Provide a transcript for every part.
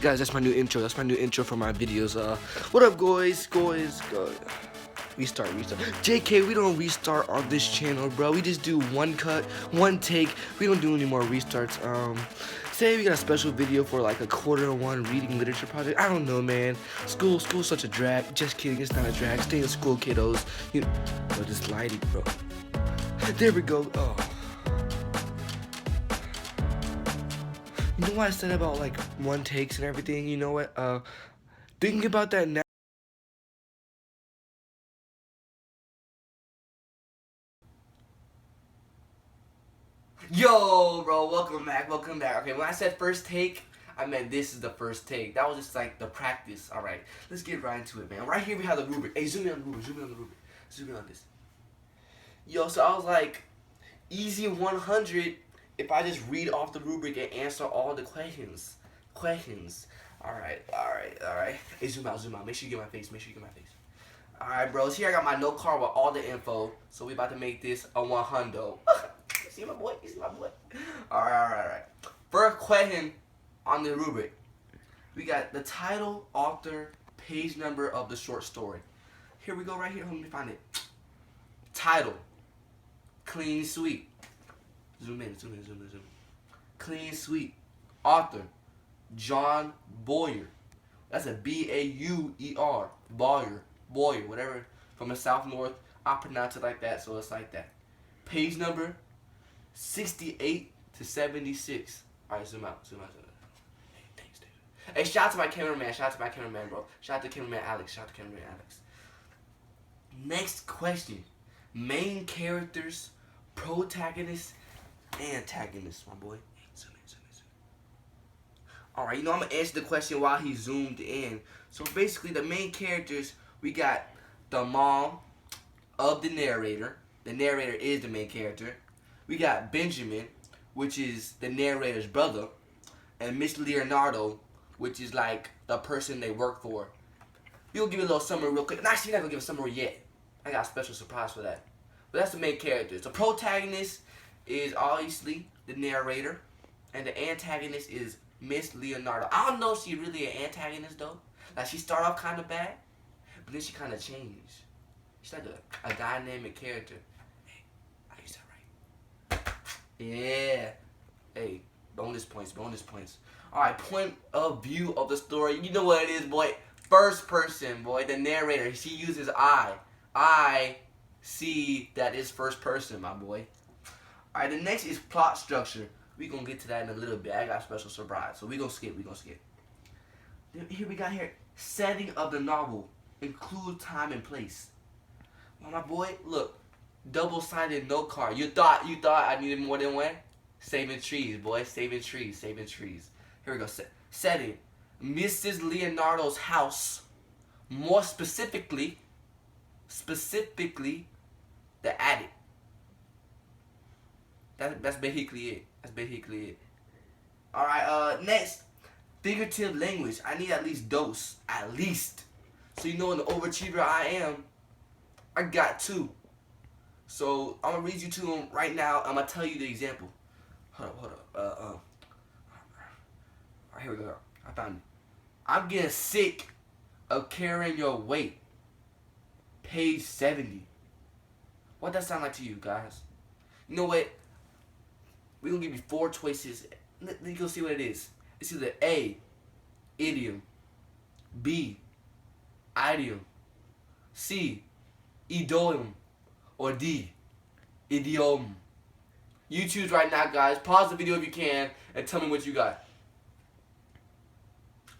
Guys, that's my new intro. That's my new intro for my videos. What up, guys? Restart. JK, we don't restart on this channel, bro. We just do one cut, one take. We don't do any more restarts. Today we got a special video for like a Q1 reading literature project. I don't know, man. School's such a drag. Just kidding, it's not a drag. Stay in school, kiddos. Bro, this lighting, bro. There we go. Oh. You know what I said about like one takes and everything? You know what? Thinking about that now. Yo, bro, welcome back. Okay, when I said first take, I meant this is the first take. That was just like the practice. All right, let's get right into it, man. Right here we have the rubric. Hey, zoom in on the rubric. Zoom in on this. Yo, so I was like, easy 100 if I just read off the rubric and answer all the questions. All right. Hey, zoom out. Make sure you get my face. All right, bros. Here I got my note card with all the info. So we about to make this a 100. You see my boy? All right. First question on the rubric. We got the title, author, page number of the short story. Here we go right here. Let me find it. Title. Clean Sweep. Zoom in. Clean Sweep. Author. John Boyer. That's a B-A-U-E-R. Boyer, whatever. From the South North. I pronounce it like that, so it's like that. Page number 68 to 76. Alright, zoom out. Hey, thanks, dude. Hey, shout out to my cameraman, bro. Shout out to cameraman Alex. Next question. Main characters, protagonists, antagonists, my boy. Zoom in. Alright, I'm going to answer the question while he zoomed in. So basically, the main characters, we got the mom of the narrator. The narrator is the main character. We got Benjamin, which is the narrator's brother. And Miss Leonardo, which is like the person they work for. We'll give you a little summary real quick. And actually, you're not going to give a summary yet. I got a special surprise for that. But that's the main characters. The protagonist is obviously the narrator. And the antagonist is Miss Leonardo. I don't know if she's really an antagonist though. Like she started off kind of bad, but then she kind of changed. She's like a dynamic character. Hey, I used that right. Yeah. Hey, bonus points. Alright, point of view of the story. You know what it is, boy. First person, boy. The narrator. She uses I. I see that is first person, my boy. Alright, the next is plot structure. We gonna get to that in a little bit. I got a special surprise. So we gonna skip. Here we got setting of the novel. Include time and place. Well, my boy, look. Double-sided note card. You thought I needed more than one? Saving trees, boy. Saving trees. Here we go. Setting. Mrs. Leonardo's house. More specifically, the attic. That's basically it. Alright, next. Figurative language. I need at least dose. So you know in the overachiever I am, I got 2. So I'm gonna read you to them right now. I'm gonna tell you the example. Hold up. Alright, here we go. I found it. I'm getting sick of carrying your weight. Page 70. What that sound like to you guys? You know what? We're gonna give you 4 choices. Let me go see what it is. It's either A, idiom, B, idiom, C, idiom, or D, idiom. You choose right now, guys. Pause the video if you can and tell me what you got.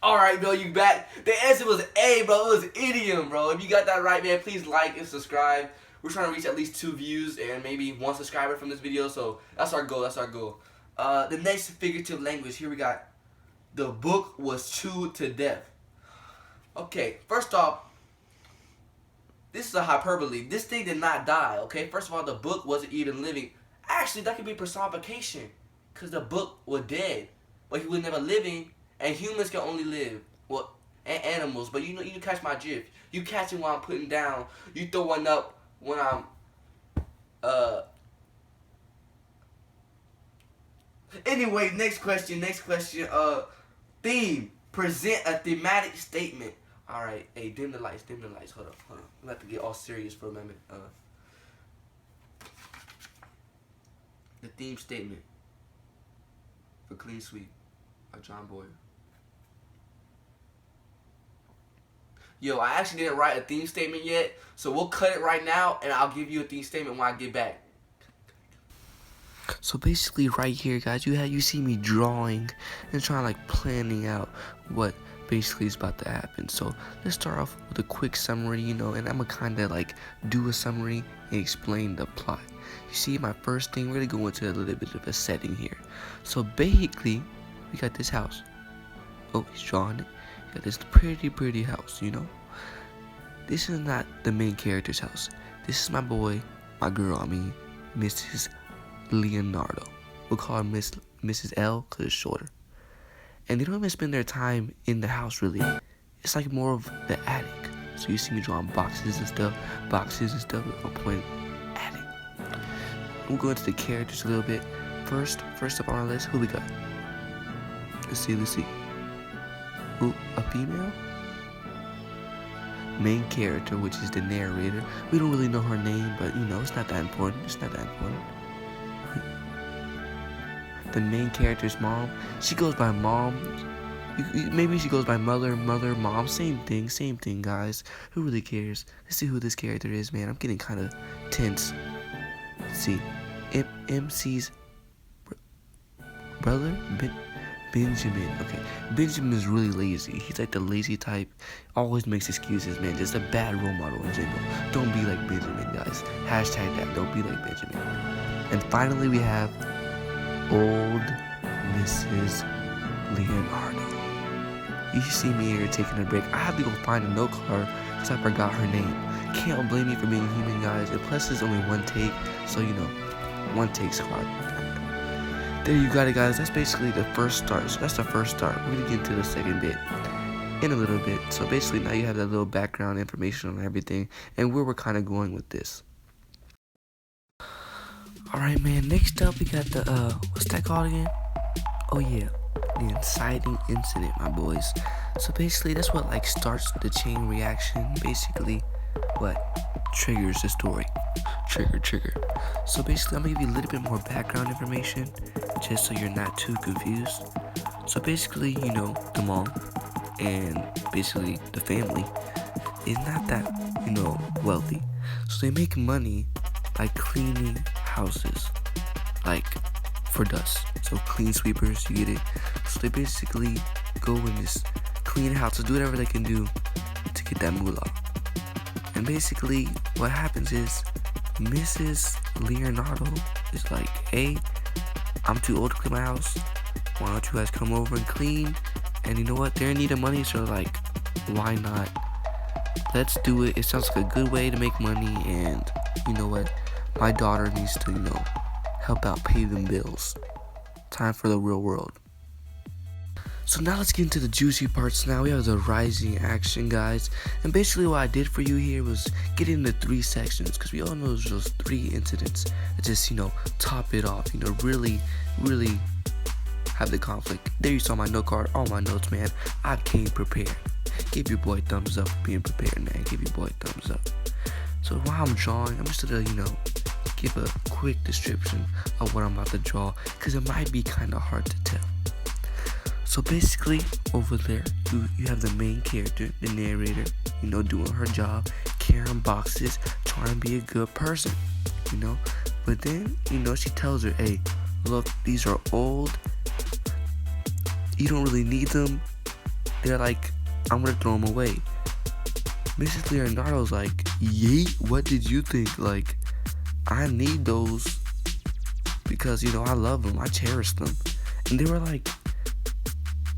Alright, bro, you back. The answer was A, bro. It was idiom, bro. If you got that right, man, please like and subscribe. We're trying to reach at least 2 views and maybe 1 subscriber from this video, so that's our goal. The next figurative language, here we got, the book was chewed to death. Okay, first off, this is a hyperbole. This thing did not die, okay? First of all, the book wasn't even living. Actually, that could be personification, because the book was dead, but he was never living, and humans can only live. Well, and animals, but you catch my drift. You catch it while I'm putting down. You throw one up when I'm anyway, next question. Theme. present a thematic statement. All right, hey, dim the lights, dim the lights. Hold up, hold up. I'm about to get all serious for a moment. The theme statement for Clean Sweep by John Boyer. Yo, I actually didn't write a theme statement yet, so we'll cut it right now, and I'll give you a theme statement when I get back. So basically, right here, guys, you see me drawing and trying like planning out what basically is about to happen. So let's start off with a quick summary, and I'm gonna kind of like do a summary and explain the plot. You see, my first thing, we're gonna go into a little bit of a setting here. So basically, we got this house. Oh, he's drawing it. We got this pretty house, This is not the main character's house. This is my boy, my girl, Mrs. Leonardo. We'll call her Mrs. L because it's shorter. And they don't even spend their time in the house, really. It's like more of the attic. So you see me drawing boxes and stuff. I'm pointing attic. We'll go into the characters a little bit. First up on our list, who we got? Let's see. Ooh, a female? Main character, which is the narrator. We don't really know her name, but it's not that important. The main character's mom. She goes by mom. Maybe she goes by mother, mom. Same thing, guys. Who really cares? Let's see who this character is, man. I'm getting kind of tense. Let's see. MC's brother? Benjamin. Okay. Benjamin is really lazy. He's like the lazy type. Always makes excuses, man. Just a bad role model in general. Don't be like Benjamin, guys. Hashtag that. Don't be like Benjamin. And finally, we have old Mrs. Leonardo. You see me here taking a break. I have to go find a note card because I forgot her name. Can't blame me for being human, guys. And plus, it's only one take, so one take squad. There you got it, guys. That's basically the first start. So that's the first start. We're gonna get into the second bit in a little bit. So basically, now you have that little background information on everything and where we're kind of going with this. Alright, man, next up we got the, what's that called again? Oh yeah, the inciting incident, my boys. So basically, that's what, like, starts the chain reaction. Basically, what triggers the story. Trigger. So basically, I'm gonna give you a little bit more background information, just so you're not too confused. So basically, the mom and basically the family is not that, wealthy. So they make money by cleaning houses, like for dust. So clean sweepers, you get it. So they basically go and just clean houses, do whatever they can do to get that moolah. And basically what happens is Mrs. Leonardo is like, hey, I'm too old to clean my house. Why don't you guys come over and clean? And you know what? They're in need of money, so like, why not? Let's do it. It sounds like a good way to make money, and you know what? My daughter needs to, help out pay them bills. Time for the real world. So now let's get into the juicy parts. Now we have the rising action, guys. And basically what I did for you here was get into 3 sections, because we all know there's those 3 incidents that just, top it off, really have the conflict. There you saw my note card, all my notes, man. I came prepared. Give your boy a thumbs up for being prepared, man. Give your boy a thumbs up. So while I'm drawing, I'm just gonna, give a quick description of what I'm about to draw, because it might be kind of hard to tell. So basically, over there, you have the main character, the narrator, doing her job, carrying boxes, trying to be a good person, But then, she tells her, hey, look, these are old. You don't really need them. They're like, I'm gonna throw them away. Mrs. Leonardo's like, yeet, what did you think? Like, I need those because, I love them. I cherish them. And they were like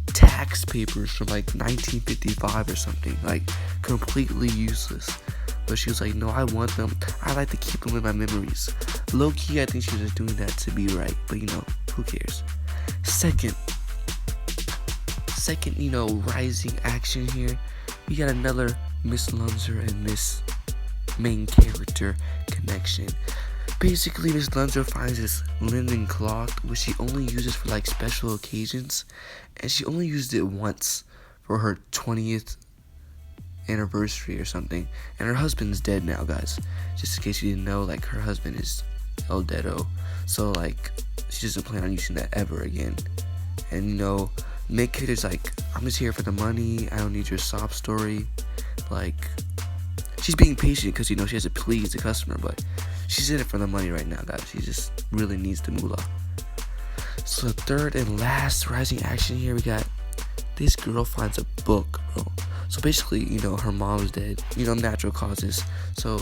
tax papers from like 1955 or something, like completely useless. But she was like, no, I want them. I like to keep them in my memories. Low key, I think she was just doing that to be right, but who cares? Second, rising action here. We got another Miss Lunzer and Miss main character connection. Basically, Miss Lunzer finds this linen cloth, which she only uses for like special occasions, and she only used it once for her 20th anniversary or something, and her husband's dead now, guys. Just in case you didn't know, like, her husband is El Dedo, so like she doesn't plan on using that ever again. And you know, main character's like, I'm just here for the money, I don't need your sob story. Like, she's being patient because, you know, she has to please the customer, but she's in it for the money right now, guys. She just really needs the moolah. So the third and last rising action here, we got this girl finds a book, bro. So basically, you know, her mom's dead, you know, natural causes. So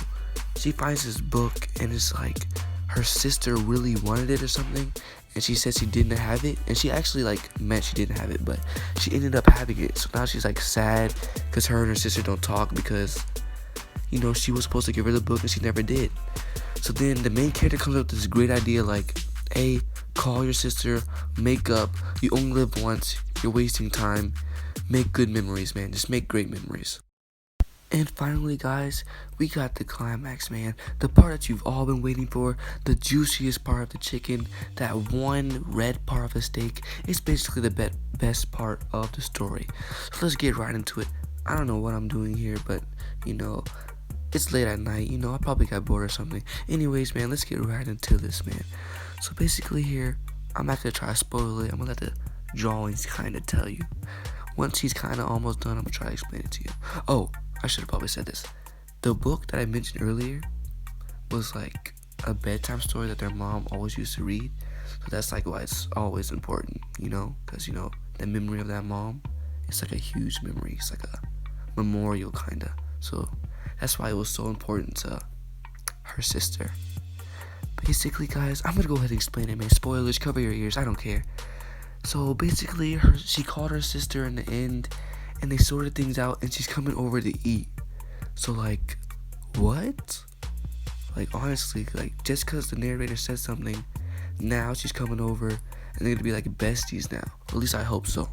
she finds this book, and it's like her sister really wanted it or something, and she said she didn't have it, and she actually like meant she didn't have it, but she ended up having it. So now she's like sad because her and her sister don't talk because, you know, she was supposed to give her the book and she never did. So then the main character comes up with this great idea, like, hey, call your sister, make up, you only live once, you're wasting time, make good memories, man, just make great memories. And finally, guys, we got the climax, man. The part that you've all been waiting for, the juiciest part of the chicken, that one red part of the steak. It's basically the best part of the story. So let's get right into it. I don't know what I'm doing here, but, you know, it's late at night. You know, I probably got bored or something. Anyways, man, let's get right into this, man. So basically here, I'm not going to try to spoil it. I'm going to let the drawings kind of tell you. Once he's kind of almost done, I'm going to try to explain it to you. Oh, I should have probably said this. The book that I mentioned earlier was like a bedtime story that their mom always used to read. So that's like why it's always important, you know? Because, you know, the memory of that mom, it's like a huge memory. It's like a memorial, kind of. So that's why it was so important to her sister. Basically, guys, I'm going to go ahead and explain it, man. Spoilers, cover your ears. I don't care. So basically, she called her sister in the end, and they sorted things out, and she's coming over to eat. So, like, what? Like, honestly, like, just because the narrator said something, now she's coming over, and they're gonna be like besties now. At least I hope so.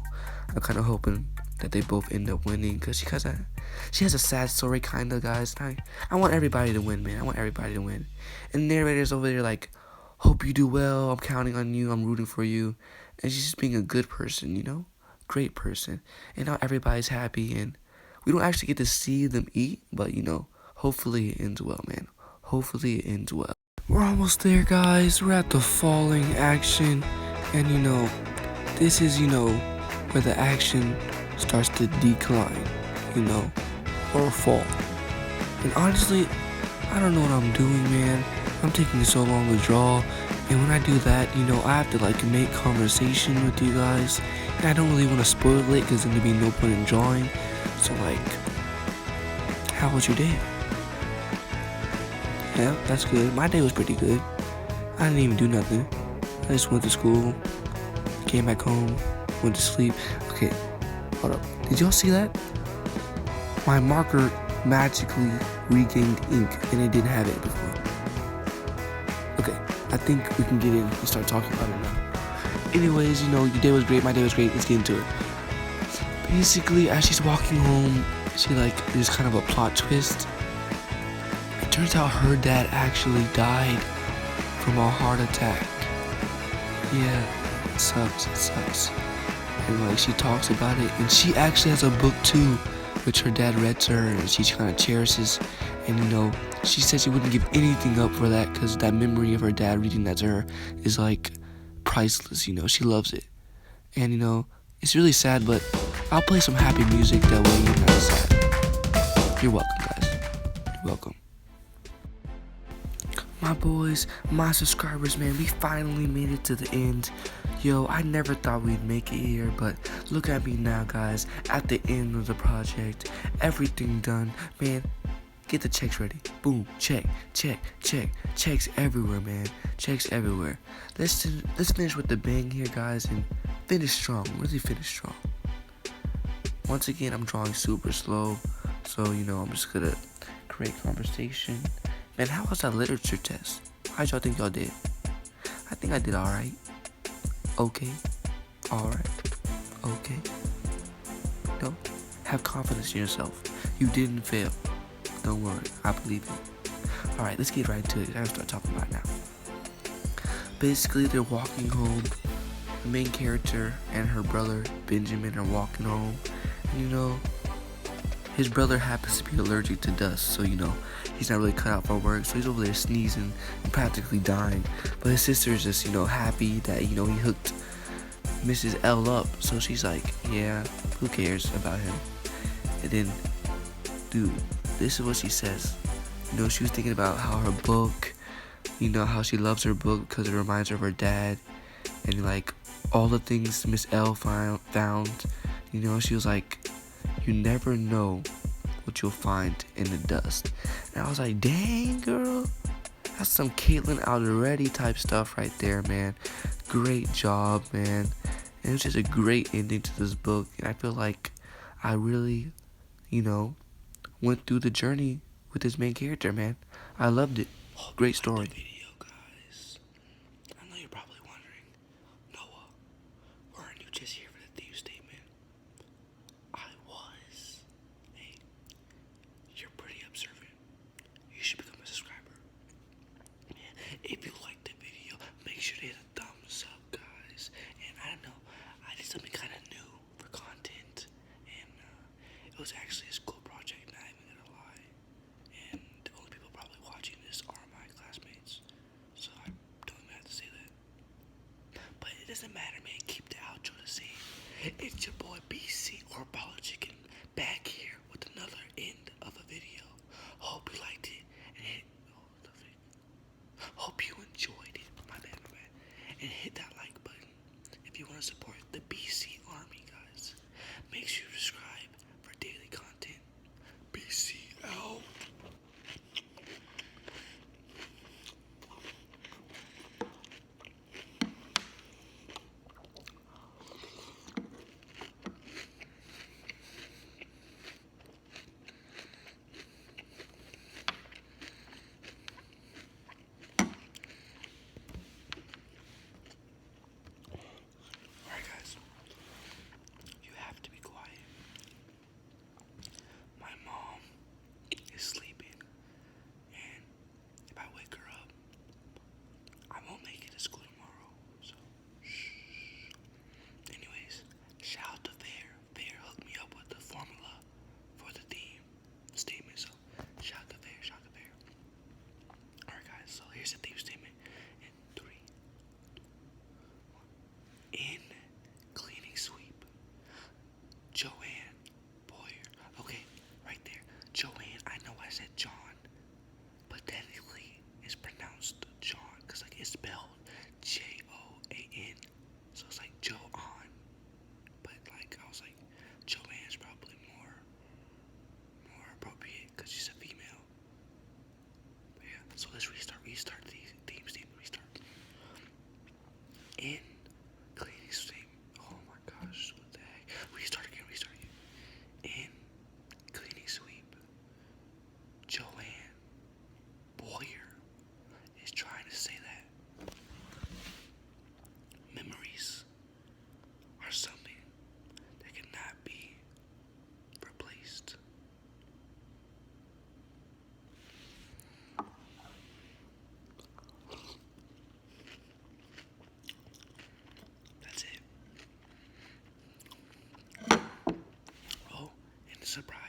I'm kind of hoping that they both end up winning, because she has a sad story, kind of, guys. I want everybody to win, man. I want everybody to win. And the narrator's over there like, hope you do well, I'm counting on you, I'm rooting for you. And she's just being a good person, you know? Great person. And now everybody's happy, and we don't actually get to see them eat, but, you know, hopefully it ends well, man. Hopefully it ends well. We're almost there, guys. We're at the falling action, and, you know, this is, you know, where the action starts to decline, you know, or fall. And honestly, I don't know what I'm doing, man. I'm taking so long to draw, and when I do that, you know, I have to like make conversation with you guys, and I don't really want to spoil it because then there'd be no point in drawing. So like, how was your day? Yeah, that's good. My day was pretty good. I didn't even do nothing. I just went to school, came back home, went to sleep. Okay, hold up. Did y'all see that? My marker magically regained ink, and it didn't have it before. Okay, I think we can get in and start talking about it now. Anyways, you know, your day was great, my day was great, let's get into it. Basically, as she's walking home, she like, there's kind of a plot twist. It turns out her dad actually died from a heart attack. Yeah, it sucks. And like, she talks about it, and she actually has a book too, which her dad read to her, and she kind of cherishes. And you know, she said she wouldn't give anything up for that, because that memory of her dad reading that to her is like priceless, you know. She loves it. And you know, it's really sad, but I'll play some happy music, that way you're not sad. You're welcome, guys. You're welcome. My boys, my subscribers, man, we finally made it to the end. Yo, I never thought we'd make it here, but look at me now, guys, at the end of the project. Everything done, man. Get the checks ready. Boom, check. Checks everywhere, man. Checks everywhere. Let's finish with the bang here, guys, and finish strong. Really finish strong. Once again, I'm drawing super slow, so, you know, I'm just gonna create conversation. Man, how was that literature test? How'd y'all think y'all did? I think I did alright. Okay. Alright. Okay. No, have confidence in yourself. You didn't fail. Don't worry, I believe you. Alright, let's get right into it. I gotta start talking about it now. Basically, they're walking home. The main character and her brother, Benjamin, are walking home. You know, his brother happens to be allergic to dust, so he's not really cut out for work, so he's over there sneezing and practically dying. But his sister's just, happy that, he hooked Mrs. L up, so she's like, yeah, who cares about him? And then, dude, this is what she says. She was thinking about how her book, how she loves her book because it reminds her of her dad, and like all the things Miss L found. She was like, you never know what you'll find in the dust. And I was like, dang, girl, that's some Caitlin Alderetti type stuff right there, man. Great job, man. And it was just a great ending to this book, and I feel like I really, went through the journey with this main character, man. I loved it. Great story. Video, guys. I know you're probably wondering, Noah, weren't you just here for the theme statement? I was. Hey, you're pretty observant. You should become a subscriber. If you liked the video, make sure to hit a thumbs up, guys. And I don't know, I did something kind of new for content, and it was actually a school project, not even gonna lie. And the only people probably watching this are my classmates, so I don't even have to say that. But it doesn't matter, man. Keep the outro the same. It's your boy BC or Bala Chicken back here with another end of a video. Hope you liked it and hope you enjoyed it. My bad. And hit that like button if you want to support the BC Army, guys. Make sure you subscribe for daily content. BC out. Alright, guys. You have to be quiet. My mom is sleeping, and if I wake her up, I won't make it to school tomorrow. So, shh. Anyways, shout out to Fair. Fair hooked me up with the formula for the theme statement. So, shout out to Fair. Alright, guys. So here's the theme statement in 3, 2, 1. In cleaning sweep, Joanne Boyer. Okay, right there. Joanne, I know I said John, but technically it's pronounced John because like it's spelled Joan. So it's like Joanne. But like I was like, Joanne's probably more appropriate because she's a female. But yeah, so let's restart the theme statement. Restart. In cleaning sweep. Oh my gosh, what the heck? Restart again. In cleaning sweep, Joanne Boyer is trying to say that memories are something that cannot be replaced. That's it. Oh, and a surprise.